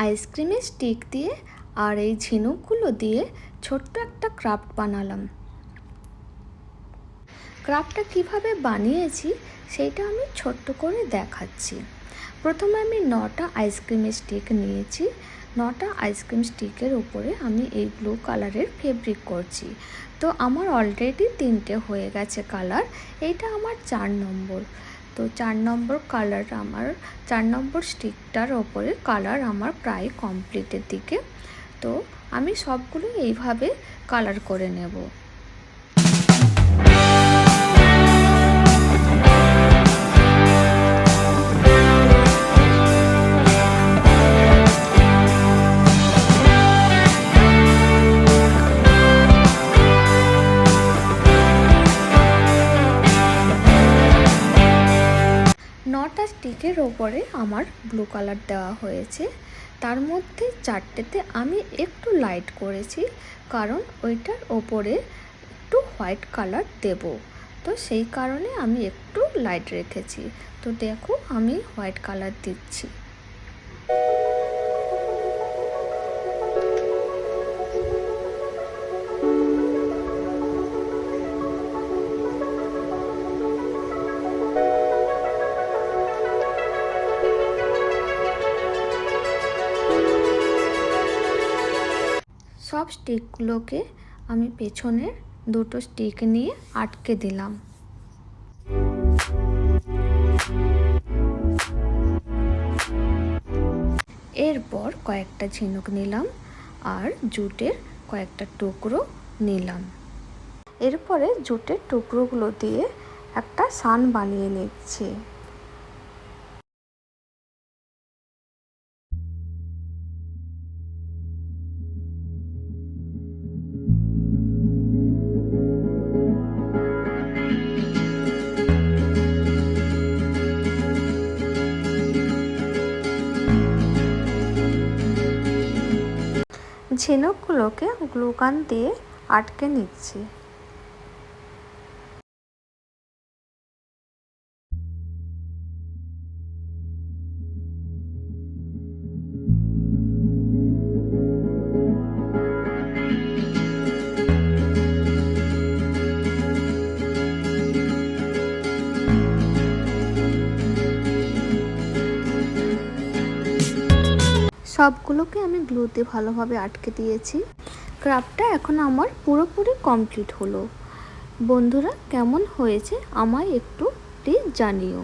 আইসক্রিমের স্টিক দিয়ে আর এই ঝিনুকগুলো দিয়ে ছোট্ট একটা ক্রাফট বানালাম। ক্রাফটটা কিভাবে বানিয়েছি সেইটা আমি ছোট্ট করে দেখাচ্ছি। প্রথমে আমি 9টা আইসক্রিমের স্টিক নিয়েছি। 9টা আইসক্রিম স্টিকের উপরে আমি এই ব্লু কালারের ফেব্রিক করছি। তো আমার অলরেডি 3টে হয়ে গেছে কালার। এইটা আমার 4 নম্বর। তো 4 নম্বর কালার আমার 4 নম্বর স্টিকটার ওপরে কালার আমার প্রায় কমপ্লিটের দিকে। তো আমি সবগুলো এইভাবে কালার করে নেব। নটা স্টিকের ওপরে আমার ব্লু কালার দেওয়া হয়েছে। তার মধ্যে 4টেতে আমি একটু লাইট করেছি, কারণ ওইটার ওপরে একটু হোয়াইট কালার দেব। তো সেই কারণে আমি একটু লাইট রেখেছি। তো দেখো আমি হোয়াইট কালার দিচ্ছি। সব স্টিকগুলোকে আমি পেছনের 2টো স্টিক নিয়ে আটকে দিলাম। এরপর কয়েকটা ঝিনুক নিলাম আর জুটের কয়েকটা টুকরো নিলাম। এরপরে জুটের টুকরোগুলো দিয়ে একটা সান বানিয়ে নিচ্ছি। ঝিনুকগুলোকে গ্লুগান দিয়ে আটকে নিচ্ছি। সবগুলোকে আমি গ্লুতে ভালোভাবে আটকে দিয়েছি। ক্রাফটটা এখন আমার পুরোপুরি কমপ্লিট হলো। বন্ধুরা, কেমন হয়েছে আমায় একটু প্লিজ জানিও।